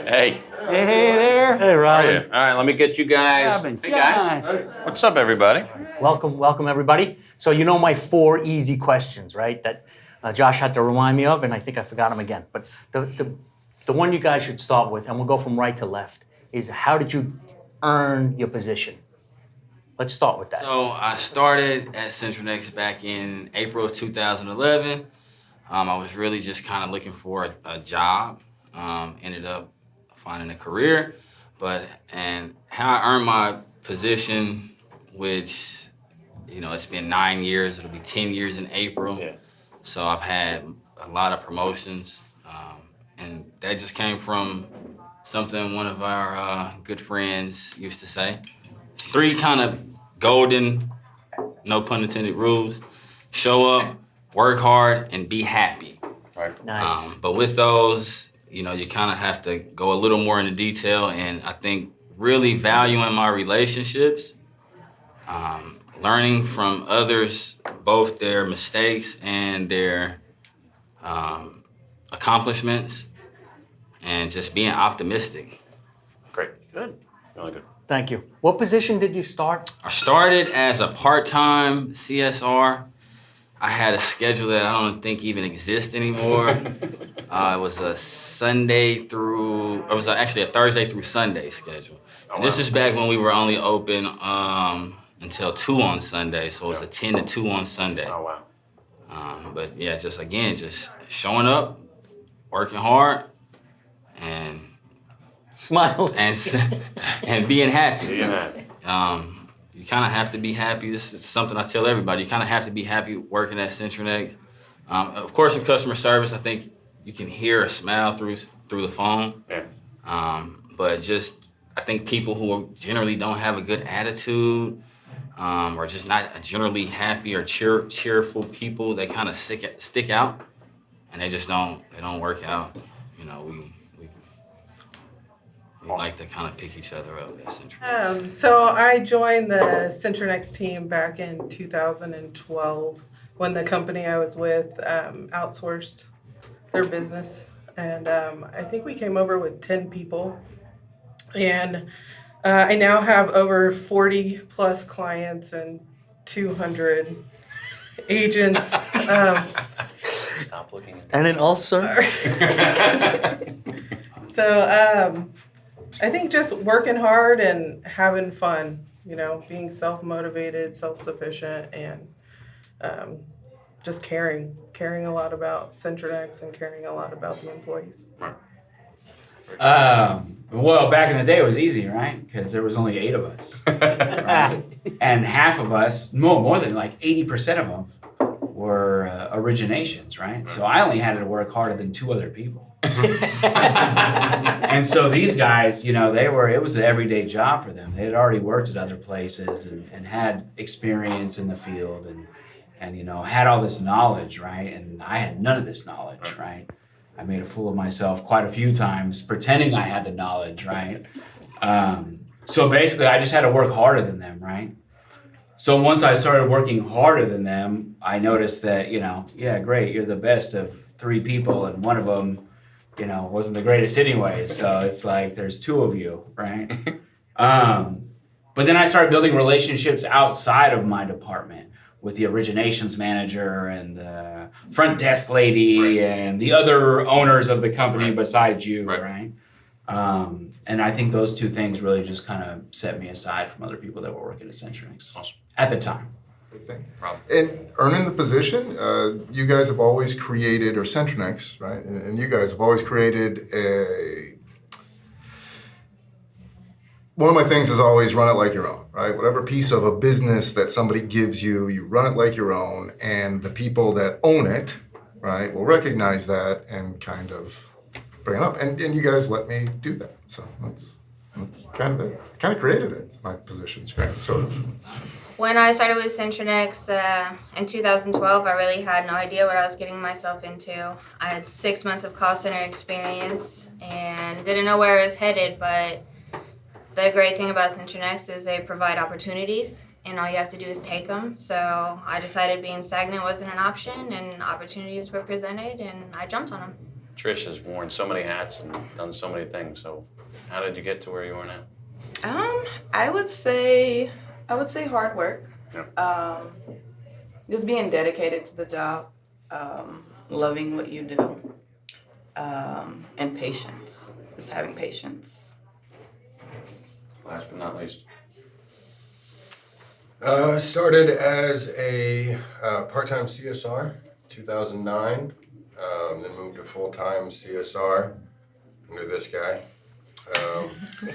Hey. Hey there. Hey, How are Ryan. you? All right, let me get you guys. Robin, Hey, guys. Josh. What's up, everybody? Welcome, everybody. So you know my 4 easy questions, right? That Josh had to remind me of, and I think I forgot them again. But the one you guys should start with, and we'll go from right to left, is how did you earn your position? Let's start with that. So I started at Centrinex back in April of 2011. I was really just kind of looking for a job. Ended up finding a career, and how I earned my position, which, it's been 9 years. It'll be 10 years in April. Yeah. So I've had a lot of promotions, and that just came from something one of our good friends used to say. 3 kind of golden, no pun intended, rules: show up, work hard, and be happy. Right. Nice. But with those, you kind of have to go a little more into detail, and I think really valuing my relationships, learning from others, both their mistakes and their accomplishments, and just being optimistic. Great. Good. Really good. Thank you. What position did you start? I started as a part-time CSR. I had a schedule that I don't think even exists anymore. It was a actually a Thursday through Sunday schedule. And this is back when we were only open until 2 on Sunday, so it was a 10 to 2 on Sunday. Oh, wow. But yeah, just showing up, working hard, and Smile. and being happy. Yeah. You kind of have to be happy. This is something I tell everybody. You kind of have to be happy working at Centrinex. Of course, in customer service, I think you can hear a smile through the phone. Yeah. But I think people who generally don't have a good attitude, or just not generally happy or cheerful people, they kind of stick out, and they just don't work out. We like to kind of pick each other up at Centrinex. So I joined the Centrinex team back in 2012 when the company I was with outsourced their business. And I think we came over with 10 people. And I now have over 40 plus clients and 200 agents. Stop looking at that. And an ulcer. So I think just working hard and having fun, being self-motivated, self-sufficient, and just caring a lot about Centrinex and caring a lot about the employees. Well, back in the day, it was easy, right? Because there was only 8 of us. Right? And half of us, more than like 80% of them, were originations, right? So I only had to work harder than 2 other people. And so these guys, it was an everyday job for them. They had already worked at other places and had experience in the field and had all this knowledge, right? And I had none of this knowledge, right? I made a fool of myself quite a few times pretending I had the knowledge, right? So basically, I just had to work harder than them, right? So once I started working harder than them, I noticed that, yeah, great, you're the best of 3 people, and one of them, wasn't the greatest anyway. So it's like there's 2 of you, right? But then I started building relationships outside of my department with the originations manager and the front desk lady and the other owners of the company besides you, right? And I think those 2 things really just kind of set me aside from other people that were working at Centrinex at the time. Big thing. And earning the position, you guys have always created, or Centrinex, right? And you guys have always created one of my things is always run it like your own, right? Whatever piece of a business that somebody gives you, you run it like your own, and the people that own it, right, will recognize that and kind of bring it up. And you guys let me do that. So that's kind of created it, my positions, right? So. When I started with Centrinex in 2012, I really had no idea what I was getting myself into. I had 6 months of call center experience and didn't know where I was headed, but the great thing about Centrinex is they provide opportunities, and all you have to do is take them. So I decided being stagnant wasn't an option, and opportunities were presented, and I jumped on them. Trish has worn so many hats and done so many things. So how did you get to where you are now? I would say hard work. Yeah. Just being dedicated to the job, loving what you do, and patience. Just having patience. Last but not least. Started as a part-time CSR, 2009. Then moved to full-time CSR under this guy.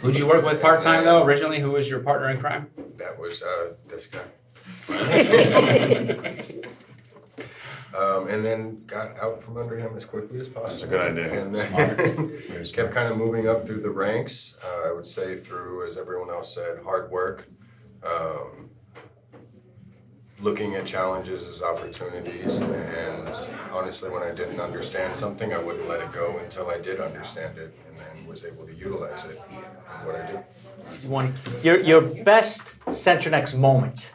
Who'd you work with part-time though, originally? Who was your partner in crime? That was this guy. And then got out from under him as quickly as possible. That's a good idea. And then kept kind of moving up through the ranks. I would say through, as everyone else said, hard work. Looking at challenges as opportunities, and honestly, when I didn't understand something, I wouldn't let it go until I did understand it, and then was able to utilize it in what I do. Your best Centrinex moment.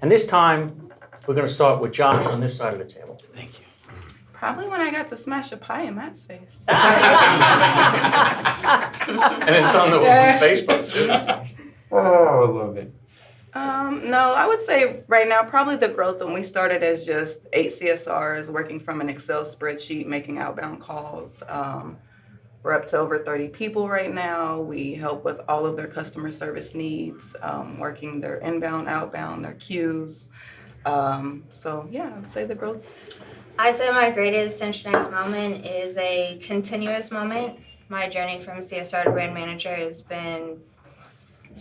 And this time, we're going to start with Josh on this side of the table. Thank you. Probably when I got to smash a pie in Matt's face. And it's on the Facebook too. Oh, I love it. No, I would say right now, probably the growth when we started as just 8 CSRs working from an Excel spreadsheet, making outbound calls. We're up to over 30 people right now. We help with all of their customer service needs, working their inbound, outbound, their queues. So yeah, I would say the growth. I say my greatest Centrinex moment is a continuous moment. My journey from CSR to brand manager has been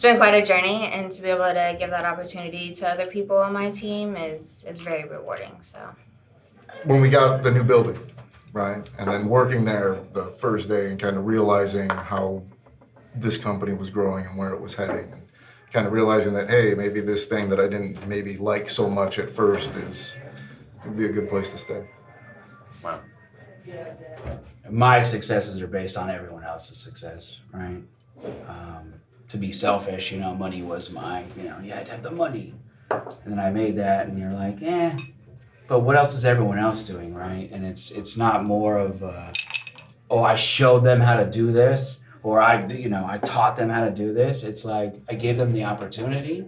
quite a journey, and to be able to give that opportunity to other people on my team is very rewarding. So When we got the new building, right, and then working there the first day and kind of realizing how this company was growing and where it was heading, and kind of realizing that, hey, maybe this thing that I didn't maybe like so much at first would be a good place to stay. Wow. My successes are based on everyone else's success, right? To be selfish, money was you had to have the money. And then I made that, and you're like, but what else is everyone else doing, right? And it's not more of, I showed them how to do this, or I taught them how to do this. It's like I gave them the opportunity,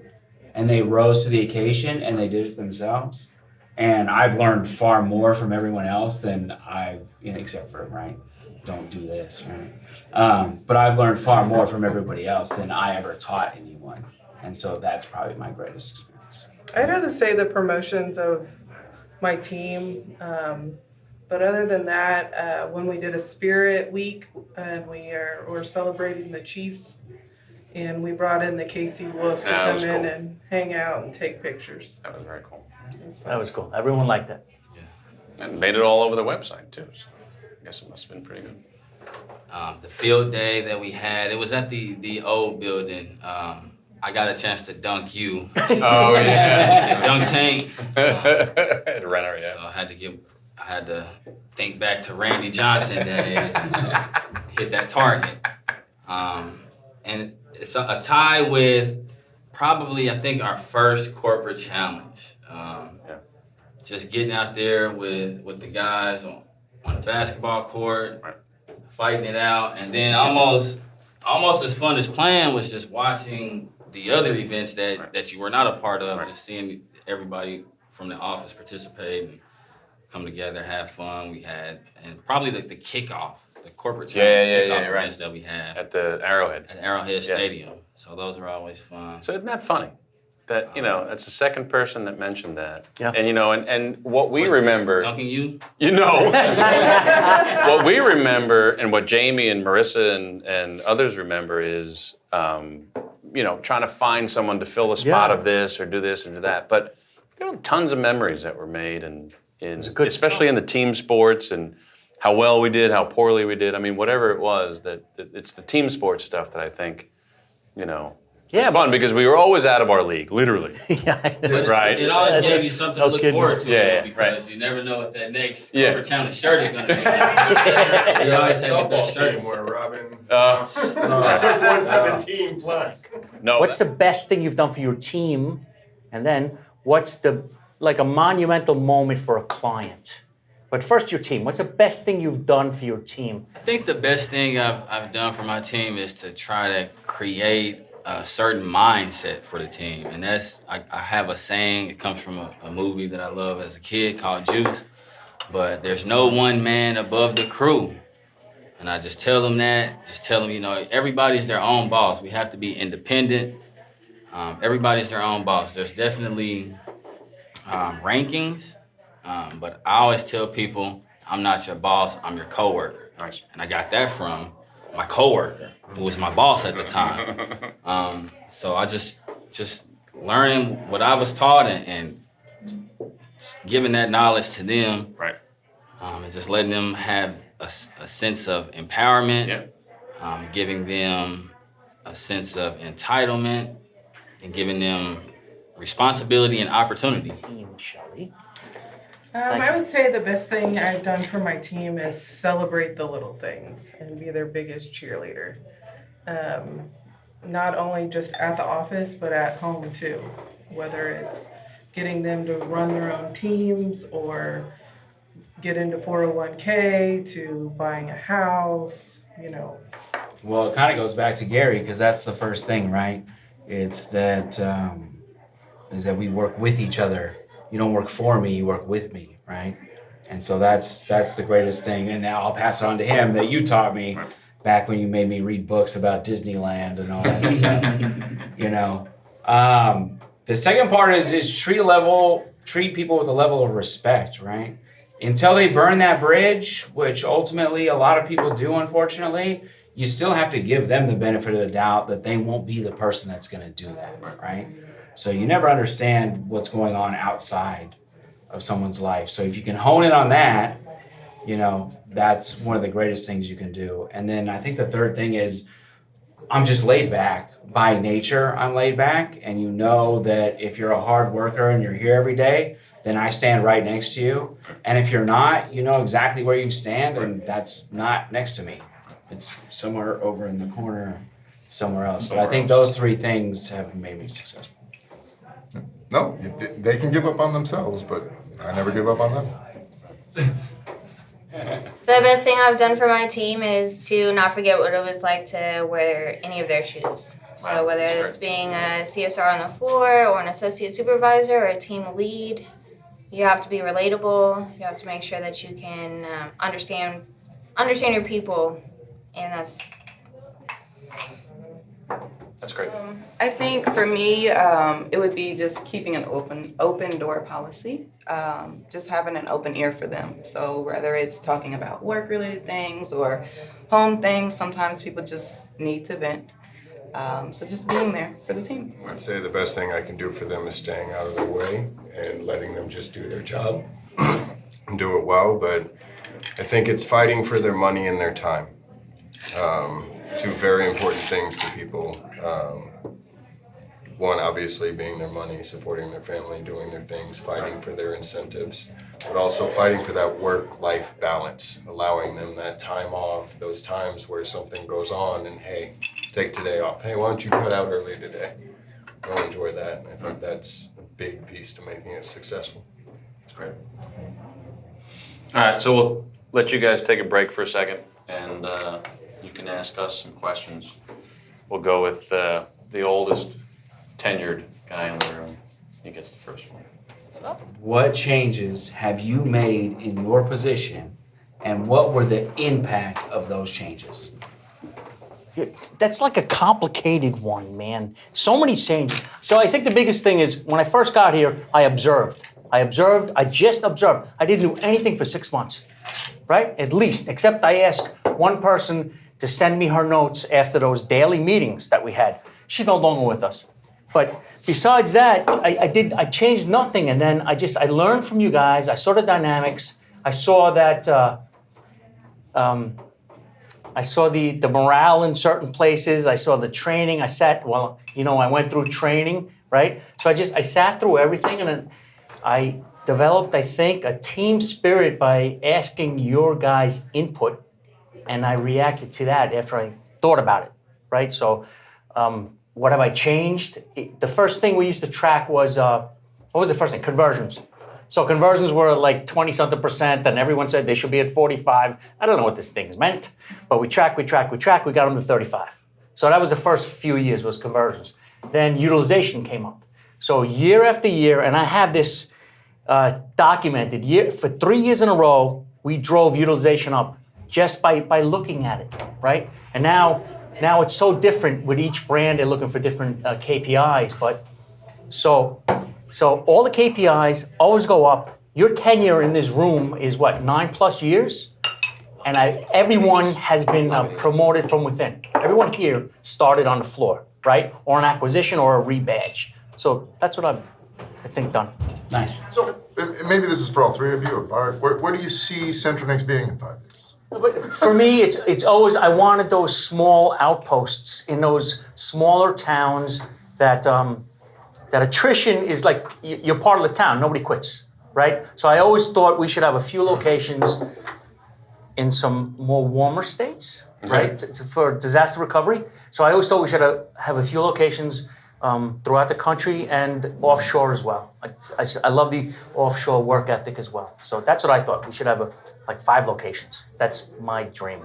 and they rose to the occasion, and they did it themselves. And I've learned far more from everyone else than except for, right? Don't do this, right? But I've learned far more from everybody else than I ever taught anyone. And so that's probably my greatest experience. I'd rather say the promotions of my team. But other than that, when we did a Spirit Week, and we're celebrating the Chiefs, and we brought in the Casey Wolf to come in and hang out and take pictures. That was very cool. That was cool. Everyone liked that. And made it all over the website too. So I guess it must have been pretty good. The field day that we had, it was at the old building. I got a chance to dunk you. Oh yeah. Dunk tank. Renner, yeah. So I had to think back to Randy Johnson days and hit that target. And it's a tie with probably, I think, our first corporate challenge. Just getting out there with the guys on the basketball court, fighting it out, and then almost as fun as playing was just watching the other events that you were not a part of, just seeing everybody from the office participate and come together, have fun. We had, and probably the kickoff, the corporate challenge kickoff events that we had at the Arrowhead. At Arrowhead Stadium. So those are always fun. So isn't that funny? That, that's the second person that mentioned that. Yeah. And, and what we remember... Dunking you? What we remember and what Jamie and Marissa and others remember is, trying to find someone to fill the spot of this or do this or do that. But there were tons of memories that were made, especially in the team sports, and how well we did, how poorly we did. I mean, whatever it was, that it's the team sports stuff that I think, it's fun because we were always out of our league, literally. Right. It always gave you something to look forward to, because you never know what that next corporate challenge shirt is going to be. You always have that shirt. Where Robin took one for the team plus. No. What's the best thing you've done for your team? And then what's a monumental moment for a client But first, your team. What's the best thing you've done for your team? I think the best thing I've done for my team is to try to create a certain mindset for the team. And that's, I have a saying, it comes from a movie that I love as a kid called Juice. But there's no one man above the crew. And I just tell them that, everybody's their own boss. We have to be independent. Everybody's their own boss. There's definitely rankings. But I always tell people, I'm not your boss, I'm your coworker. Nice. And I got that from my coworker, who was my boss at the time. So I just learning what I was taught and giving that knowledge to them. Right. And just letting them have a sense of empowerment, giving them a sense of entitlement, and giving them responsibility and opportunity. Shelly. I would say the best thing I've done for my team is celebrate the little things and be their biggest cheerleader. Not only just at the office, but at home too. Whether it's getting them to run their own teams or get into 401k to buying a house, Well, it kind of goes back to Gary because that's the first thing, right? It's that is that we work with each other. You don't work for me, you work with me, right? And so that's the greatest thing. And now I'll pass it on to him that you taught me back when you made me read books about Disneyland and all that stuff. The second part is treat people with a level of respect, right? Until they burn that bridge, which ultimately a lot of people do, unfortunately, you still have to give them the benefit of the doubt that they won't be the person that's going to do that, right? So you never understand what's going on outside of someone's life. So if you can hone in on that, that's one of the greatest things you can do. And then I think the third thing is I'm just laid back. By nature, I'm laid back. And you know that if you're a hard worker and you're here every day, then I stand right next to you. And if you're not, you know exactly where you stand, and that's not next to me. It's somewhere over in the corner, somewhere else. But I think those three things have made me successful. No, they can give up on themselves, but I never give up on them. The best thing I've done for my team is to not forget what it was like to wear any of their shoes. So whether it's being a CSR on the floor or an associate supervisor or a team lead, you have to be relatable. You have to make sure that you can understand your people, and That's great. I think for me, it would be just keeping an open door policy, just having an open ear for them. So whether it's talking about work-related things or home things, sometimes people just need to vent. So just being there for the team. I'd say the best thing I can do for them is staying out of their way and letting them just do their job and do it well. But I think it's fighting for their money and their time. Two very important things to people. One, obviously, being their money, supporting their family, doing their things, fighting for their incentives, but also fighting for that work-life balance, allowing them that time off, those times where something goes on and, hey, take today off. Hey, why don't you cut out early today? Go enjoy that. And I think that's a big piece to making it successful. That's great. All right, so we'll let you guys take a break for a second, and you can ask us some questions. We'll go with the oldest tenured guy in the room. He gets the first one. What changes have you made in your position, and what were the impact of those changes? That's like a complicated one, man. So many changes. So I think the biggest thing is when I first got here, I observed. I just observed. I didn't do anything for 6 months, right? At least, except I asked one person to send me her notes after those daily meetings that we had. She's no longer with us. But besides that, I changed nothing. And then I learned from you guys. I saw the dynamics. I saw that, I saw the morale in certain places. I saw the training. I went through training, right? So I sat through everything, and then I developed, I think, a team spirit by asking your guys' input, and I reacted to that after I thought about it, right? So what have I changed? The first thing we used to track was, what was the first thing? Conversions. So conversions were like 20-something%, and everyone said they should be at 45. I don't know what this thing's meant, but we got them to 35. So that was the first few years was conversions. Then utilization came up. So year after year, and I have this documented, for 3 years in a row, we drove utilization up just by looking at it, right? And now it's so different with each brand. They're looking for different KPIs, but so all the KPIs always go up. Your tenure in this room is what, 9+ years? And everyone has been promoted from within. Everyone here started on the floor, right? Or an acquisition or a rebadge. So that's what I think done. Nice. So maybe this is for all three of you, or Bart. Where do you see Centrinex being in 5 years? For me, it's always, I wanted those small outposts in those smaller towns that attrition is like, you're part of the town, nobody quits, right? So I always thought we should have a few locations in some more warmer states, right, for disaster recovery. So I always thought we should have a few locations throughout the country and offshore as well. I love the offshore work ethic as well. So that's what I thought. We should have like 5 locations. That's my dream.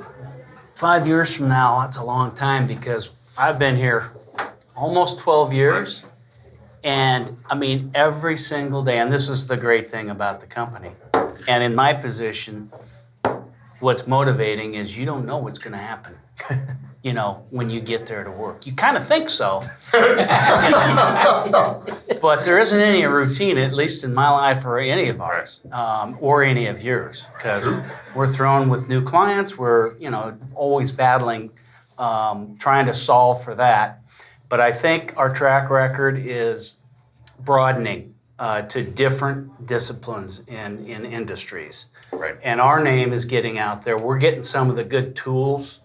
5 years from now, that's a long time because I've been here almost 12 years. And I mean, every single day, and this is the great thing about the company. And in my position, what's motivating is you don't know what's going to happen, when you get there to work. You kind of think so. But there isn't any routine, at least in my life or any of ours, or any of yours, because we're thrown with new clients. We're, always battling, trying to solve for that. But I think our track record is broadening to different disciplines in industries. Right. And our name is getting out there. We're getting some of the good tools.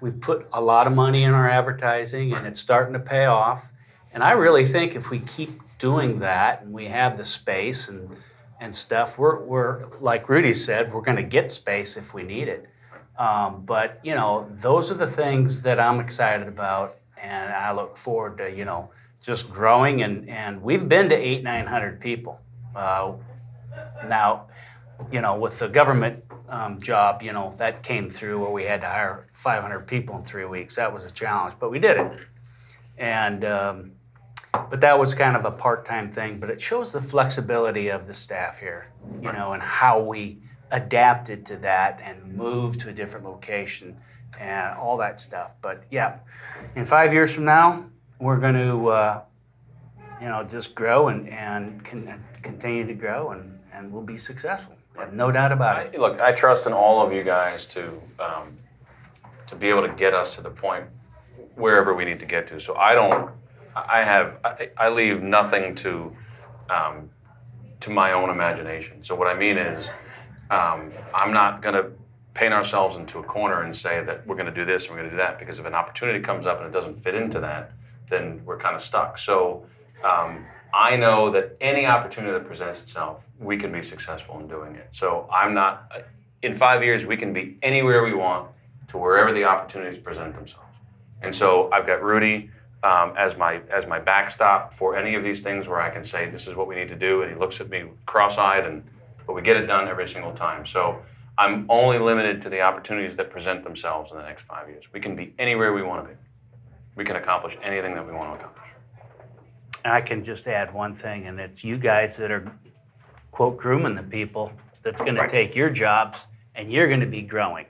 We've put a lot of money in our advertising, and it's starting to pay off. And I really think if we keep doing that and we have the space and stuff, we're like Rudy said, we're going to get space if we need it. But, those are the things that I'm excited about, and I look forward to, just growing. And we've been to 800-900 people. Now, with the government job, that came through where we had to hire 500 people in 3 weeks. That was a challenge, but we did it. And but that was kind of a part-time thing. But it shows the flexibility of the staff here, and how we adapted to that and moved to a different location and all that stuff. But yeah, in 5 years from now, we're going to, just grow and continue to grow, and we'll be successful. I have no doubt about it. Look, I trust in all of you guys to be able to get us to the point wherever we need to get to. So I leave nothing to my own imagination. So what I mean is, I'm not going to paint ourselves into a corner and say that we're going to do this and we're going to do that, because if an opportunity comes up and it doesn't fit into that, then we're kind of stuck. So I know that any opportunity that presents itself, we can be successful in doing it. So in 5 years, we can be anywhere we want to wherever the opportunities present themselves. And so I've got Rudy as my backstop for any of these things where I can say, this is what we need to do. And he looks at me cross-eyed, but we get it done every single time. So I'm only limited to the opportunities that present themselves in the next 5 years. We can be anywhere we want to be. We can accomplish anything that we want to accomplish. I can just add one thing, and it's you guys that are, quote, grooming the people that's going to take your jobs, and you're going to be growing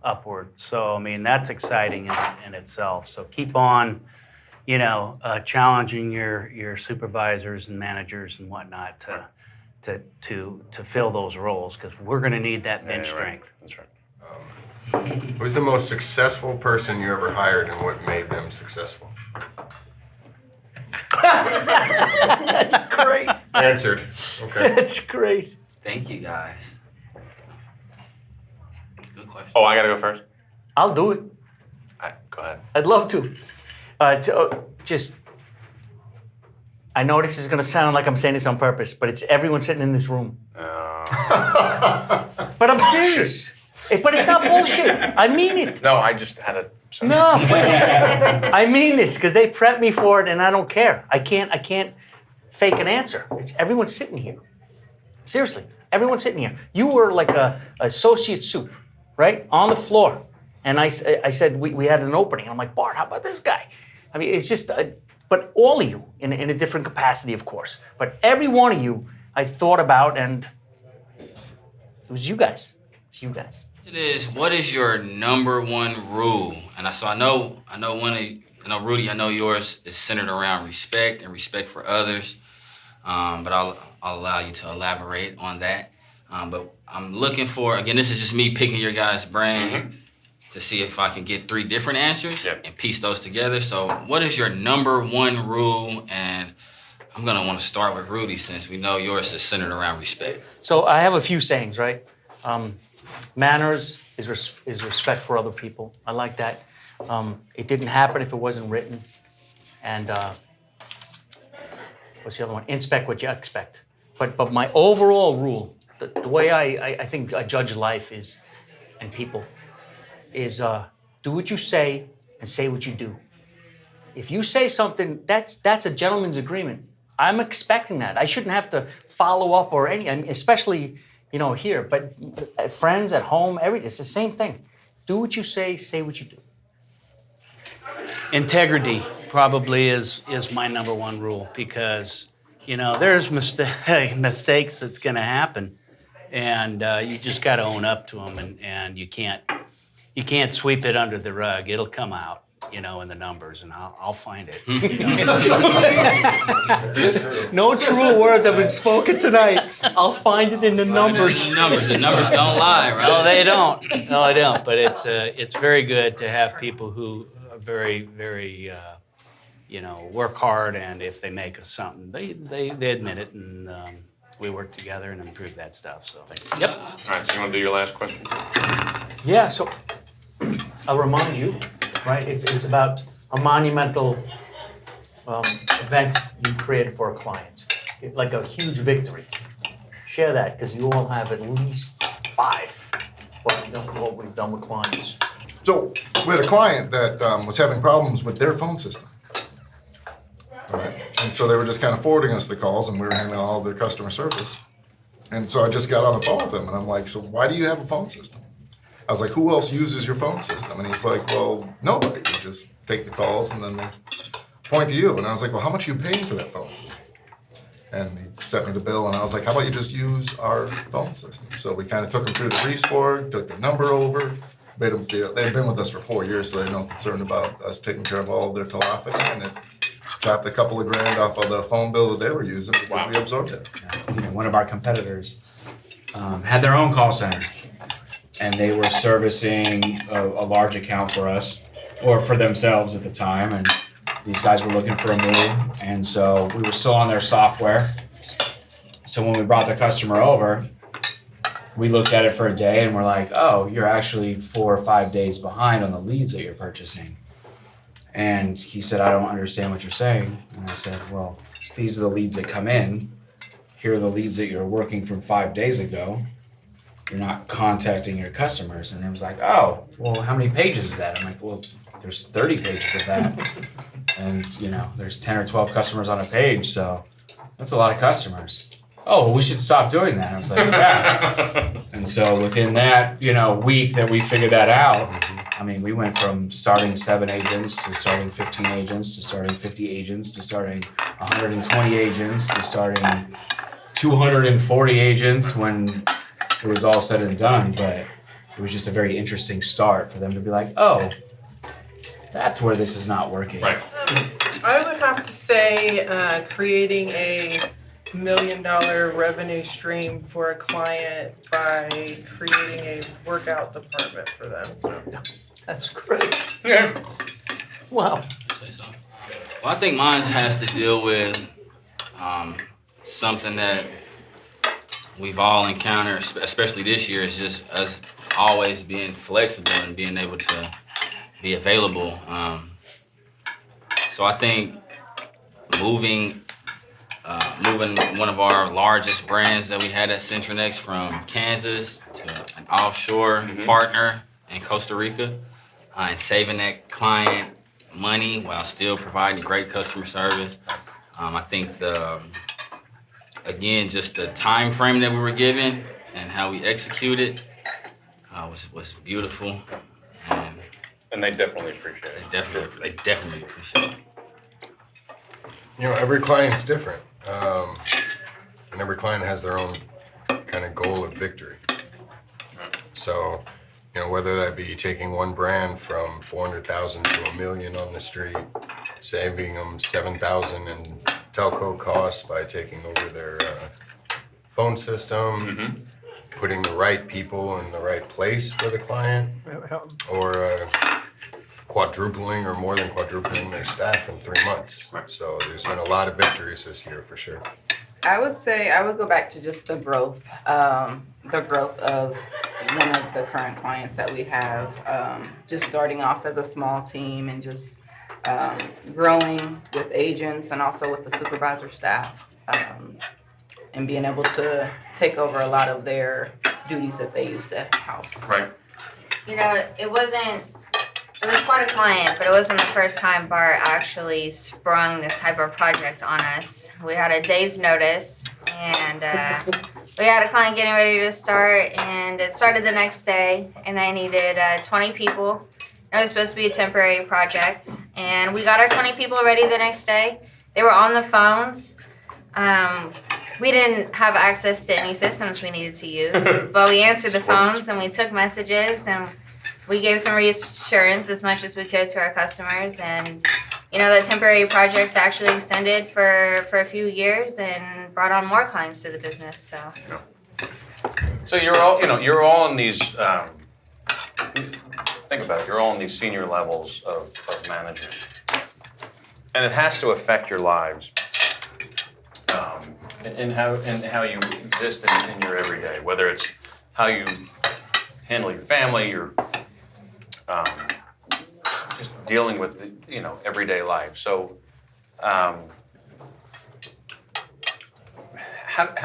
upward. So, that's exciting in itself. So keep on, challenging your supervisors and managers and whatnot to fill those roles, because we're going to need that bench strength. That's right. Who's the most successful person you ever hired, and what made them successful? That's great. Answered. Okay. That's great. Thank you, guys. Good question. Oh, I got to go first? I'll do it. All right, go ahead. I'd love to. I know this is going to sound like I'm saying this on purpose, but it's everyone sitting in this room. But I'm serious. But it's not bullshit. I mean it. No, I just had a... No, I mean this because they prep me for it, and I don't care. I can't fake an answer. It's everyone sitting here. Seriously, everyone sitting here. You were like a associate soup, right? On the floor. And I said, we had an opening. I'm like, Bart, how about this guy? I mean, it's just, but all of you in a different capacity, of course. But every one of you I thought about, and it was you guys. It's you guys. It is. What is your number one rule? And I know Rudy. I know yours is centered around respect and respect for others. But I'll allow you to elaborate on that. But I'm looking for, again, this is just me picking your guys' brain to see if I can get 3 different answers and piece those together. So what is your number one rule? And I'm going to want to start with Rudy since we know yours is centered around respect. So I have a few sayings, right? Manners is respect for other people. I like that. It didn't happen if it wasn't written. And what's the other one? Inspect what you expect. But my overall rule, the way I think I judge life is, and people, is do what you say and say what you do. If you say something, that's a gentleman's agreement. I'm expecting that. I shouldn't have to follow up or I mean, especially, here. But friends at home, it's the same thing. Do what you say what you do. Integrity probably is my number one rule because, there's mistakes that's going to happen, and you just got to own up to them, and you can't sweep it under the rug. It'll come out, in the numbers, and I'll find it. No true words have been spoken tonight. I'll find it in the numbers. The numbers don't lie, right? No, they don't. No, they don't. But it's very good to have people who are very, very, work hard, and if they make us something, they admit it, and we work together and improve that stuff. So, yep. All right, so you want to do your last question? Yeah, so I'll remind you, right? It's about a monumental event you created for a client, like a huge victory. Share that, because you all have at least 5 what we've done with clients. So we had a client that was having problems with their phone system. Right. And so they were just kind of forwarding us the calls, and we were handling all their customer service. And so I just got on the phone with them, and I'm like, so why do you have a phone system? I was like, who else uses your phone system? And he's like, well, nobody. We just take the calls, and then they point to you. And I was like, well, how much are you paying for that phone system? And he sent me the bill, and I was like, how about you just use our phone system? So we kind of took them through the lease board, took their number over, made them feel, they've been with us for 4 years, so they're no concern about us taking care of all of their telephony, and it chopped a couple of grand off of the phone bill that they were using because we absorbed it. One of our competitors had their own call center, and they were servicing a large account for us, or for themselves at the time, and these guys were looking for a move, and so we were still on their software. So when we brought the customer over, we looked at it for a day, and we're like, oh, you're actually 4 or 5 days behind on the leads that you're purchasing. And he said, I don't understand what you're saying. And I said, well, these are the leads that come in. Here are the leads that you're working from 5 days ago. You're not contacting your customers. And it was like, oh, well, how many pages is that? I'm like, well, there's 30 pages of that. And, there's 10 or 12 customers on a page. So that's a lot of customers. Oh, well, we should stop doing that. I was like, yeah. And so within that, week that we figured that out, I mean, we went from starting 7 agents to starting 15 agents to starting 50 agents to starting 120 agents to starting 240 agents when it was all said and done. But it was just a very interesting start for them to be like, oh, that's where this is not working. Right. I would have to say creating a $1 million revenue stream for a client by creating a workout department for them. That's great. Yeah. Wow. Say something. Well, I think mine has to deal with something that we've all encountered, especially this year, is just us always being flexible and being able to be available. So I think moving one of our largest brands that we had at Centrinex from Kansas to an offshore partner in Costa Rica, and saving that client money while still providing great customer service. I think again, just the time frame that we were given and how we executed was beautiful. And they definitely appreciate it. They definitely appreciate it. You know, every client's different, and every client has their own kind of goal of victory. So, you know, whether that be taking one brand from 400,000 to $1 million on the street, saving them 7,000 in telco costs by taking over their phone system, putting the right people in the right place for the client, or quadrupling or more than quadrupling their staff in 3 months. So there's been a lot of victories this year for sure. I would say I would go back to just the growth of one of the current clients that we have. Just starting off as a small team and just growing with agents and also with the supervisor staff, and being able to take over a lot of their duties that they used to house. Right. You know, it was quite a client, but it wasn't the first time Bart actually sprung this type of project on us. We had a day's notice, and we had a client getting ready to start, and it started the next day, and they needed 20 people. It was supposed to be a temporary project, and we got our 20 people ready the next day. They were on the phones. We didn't have access to any systems we needed to use, but we answered the phones and we took messages and we gave some reassurance as much as we could to our customers. And, you know, the temporary project actually extended for a few years and brought on more clients to the business. So you're all in these, think about it, you're all in these senior levels of management. And it has to affect your lives. In how you exist in your everyday, whether it's how you handle your family, your just dealing with everyday life. So, how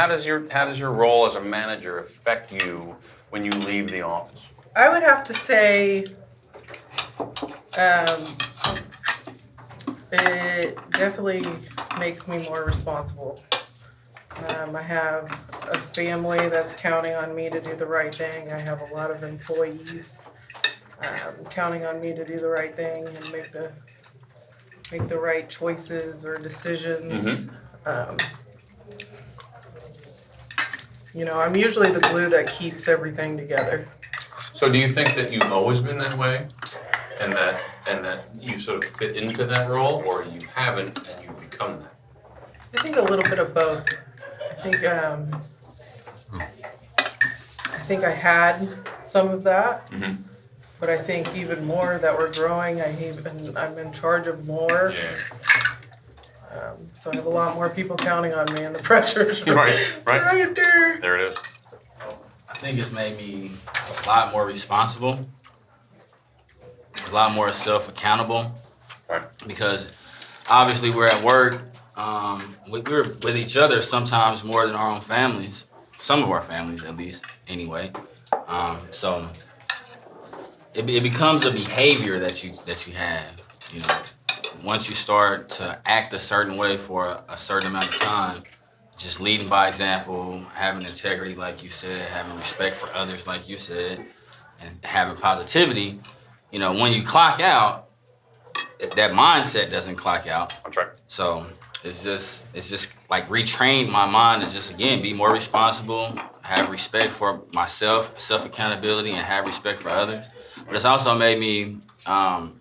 does your role as a manager affect you when you leave the office? I would have to say, it definitely makes me more responsible. I have a family that's counting on me to do the right thing. I have a lot of employees counting on me to do the right thing and make the right choices or decisions. I'm usually the glue that keeps everything together. So do you think that you've always been that way, and that you sort of fit into that role, or you haven't and you've become that? I think a little bit of both. I think I had some of that, but I think even more that we're growing. I'm in charge of more. Yeah. So I have a lot more people counting on me, and the pressure's right there. There it is. I think it's made me a lot more responsible, a lot more self-accountable, Right. because obviously we're at work. We're with each other sometimes more than our own families. Some of our families, at least, anyway. So it becomes a behavior that you have. You know, once you start to act a certain way for a certain amount of time, just leading by example, having integrity, like you said, having respect for others, like you said, and having positivity. You know, when you clock out, that mindset doesn't clock out. That's right. So it's just like retrained my mind to just, again, be more responsible, have respect for myself, self-accountability, and have respect for others. But it's also made me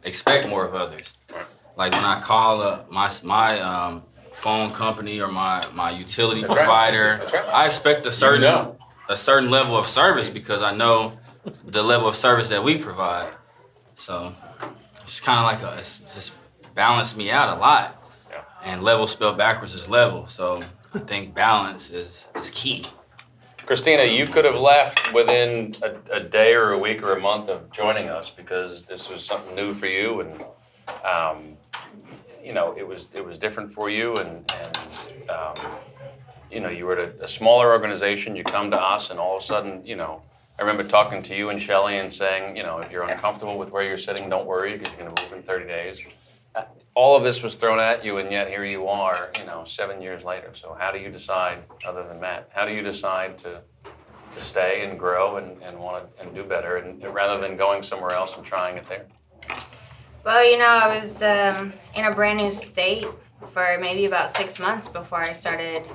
expect more of others. Right. Like when I call my phone company or my utility That's right. provider, That's right. I expect a certain level of service because I know the level of service that we provide. So it's kind of like it's just balanced me out a lot. Yeah. And level spelled backwards is level. So I think balance is key. Christina, you could have left within a day or a week or a month of joining us because this was something new for you, and it was different for you, and you were at a smaller organization. You come to us, and all of a sudden, I remember talking to you and Shelley and saying, if you're uncomfortable with where you're sitting, don't worry because you're going to move in 30 days. all of this was thrown at you, and yet here you are, 7 years later. So how do you decide, other than Matt, how do you decide to stay and grow and want to and do better, and rather than going somewhere else and trying it there? Well, I was in a brand new state for maybe about 6 months before I started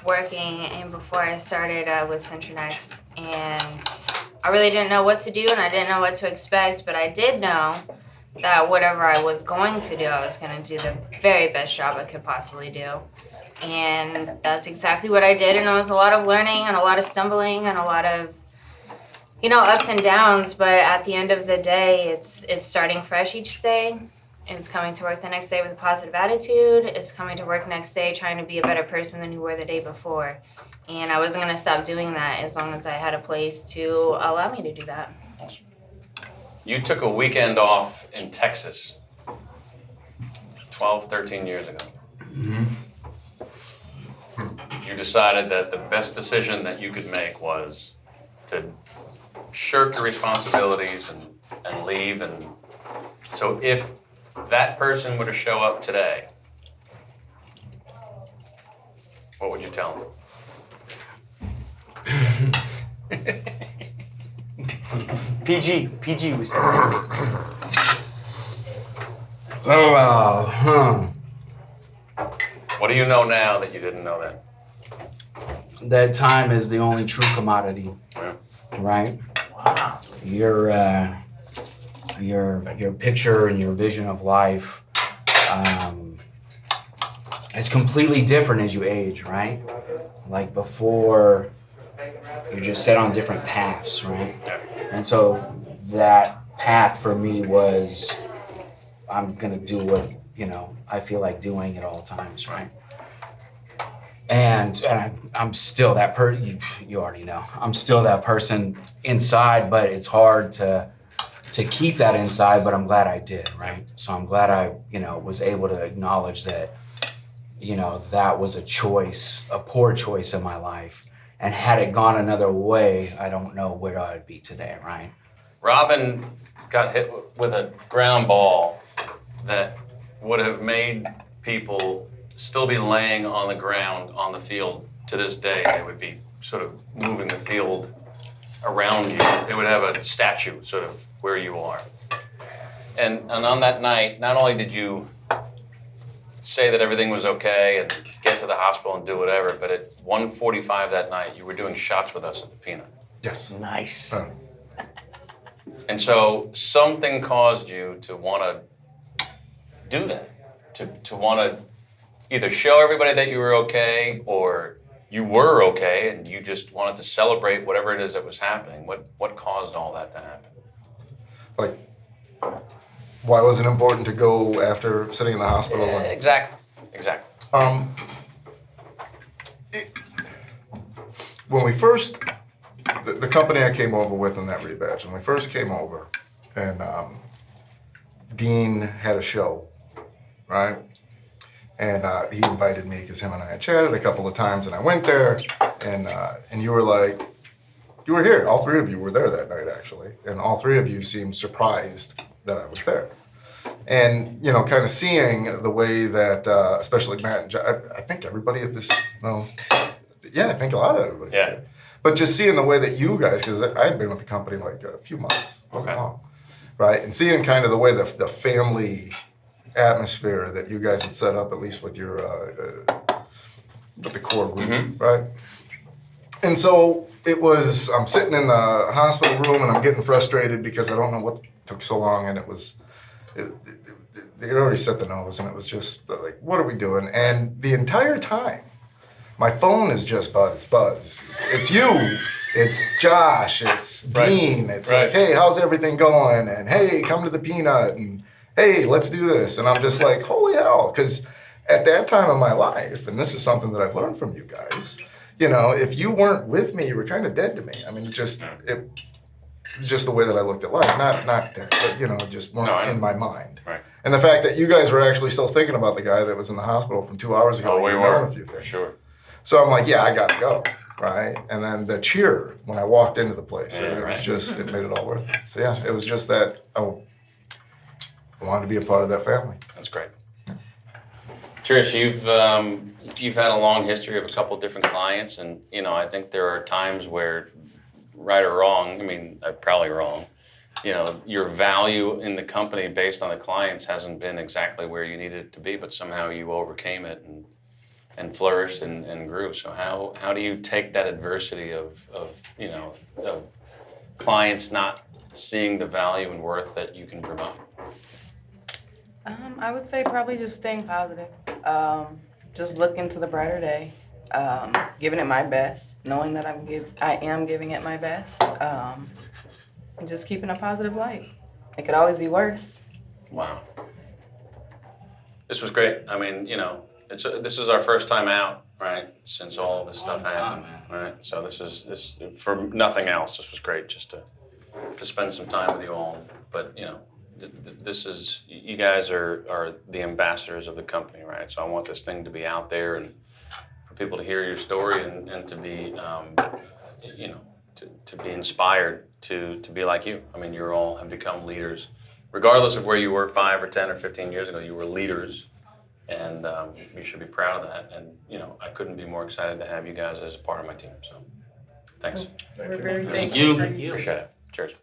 working and before I started with Centrinex. And I really didn't know what to do and I didn't know what to expect, but I did know that whatever I was going to do, I was going to do the very best job I could possibly do. And that's exactly what I did. And it was a lot of learning and a lot of stumbling and a lot of, ups and downs. But at the end of the day, it's starting fresh each day. It's coming to work the next day with a positive attitude. It's coming to work next day trying to be a better person than you were the day before. And I wasn't going to stop doing that as long as I had a place to allow me to do that. You took a weekend off in Texas 12, 13 years ago. Mm-hmm. You decided that the best decision that you could make was to shirk your responsibilities and leave. And so if that person were to show up today, what would you tell them? PG was What do you know now that you didn't know then? That time is the only true commodity, right? Wow. Your picture and your vision of life is completely different as you age, right? Like before, you're just set on different paths, right? And so that path for me was, I'm gonna do what I feel like doing at all times, right? And I'm still that person. You already know. I'm still that person inside, but it's hard to keep that inside. But I'm glad I did, right? So I'm glad I was able to acknowledge that that was a choice, a poor choice in my life. And had it gone another way, I don't know where I'd be today, right? Robin got hit with a ground ball that would have made people still be laying on the ground on the field to this day. They would be sort of moving the field around you. They would have a statue sort of where you are. And on that night, not only did you say that everything was okay and get to the hospital and do whatever, but at 1:45 that night, you were doing shots with us at the Peanut. Yes. nice. And so something caused you to want to do that, to want to either show everybody that you were okay or you were okay and you just wanted to celebrate whatever it is that was happening. What caused all that to happen? Like, why was it important to go after sitting in the hospital? Exactly. When we first, the company I came over with in that rebadge, when we first came over, and Dean had a show, right? And he invited me because him and I had chatted a couple of times, and I went there, and you were like, you were here. All three of you were there that night, actually, and all three of you seemed surprised that I was there. And, kind of seeing the way that, especially Matt and John, I think everybody at this, I think a lot of everybody. Yeah. But just seeing the way that you guys, because I had been with the company like a few months, wasn't long, right? And seeing kind of the way the family atmosphere that you guys had set up, at least with your, with the core group, right? And so it was, I'm sitting in the hospital room and I'm getting frustrated because I don't know what took so long, and they had already set the nose, and it was just like, what are we doing? And the entire time, my phone is just buzz. It's you, it's Josh, it's Dean. It's like, hey, how's everything going? And hey, come to the Peanut, and hey, let's do this. And I'm just like, holy hell, because at that time of my life, and this is something that I've learned from you guys, if you weren't with me, you were kind of dead to me. I mean, just the way that I looked at life, not dead, but just weren't in my mind. Right. And the fact that you guys were actually still thinking about the guy that was in the hospital from 2 hours ago. Oh, we were. For sure. So I'm like, yeah, I gotta go, right? And then the cheer when I walked into the place, it was just, it made it all worth it. So yeah, it was just that, I wanted to be a part of that family. That's great. Trish, you've had a long history of a couple different clients, and I think there are times where, right or wrong, I mean, probably wrong, your value in the company based on the clients hasn't been exactly where you needed it to be, but somehow you overcame it and flourished and grew. So how do you take that adversity of clients not seeing the value and worth that you can provide? I would say probably just staying positive. Just looking to the brighter day. Giving it my best, knowing that I am giving it my best. And just keeping a positive light. It could always be worse. Wow. This was great. I mean, this is our first time out, right? Since all of this stuff happened, right? So this for nothing else. This was great just to spend some time with you all. But this is, you guys are the ambassadors of the company, right? So I want this thing to be out there and for people to hear your story and to be, to be inspired to be like you. I mean, you all have become leaders. Regardless of where you were 5 or 10 or 15 years ago, you were leaders, and you should be proud of that. And I couldn't be more excited to have you guys as a part of my team. So, thanks. We're very Thank thankful you. for you. Appreciate it. Cheers.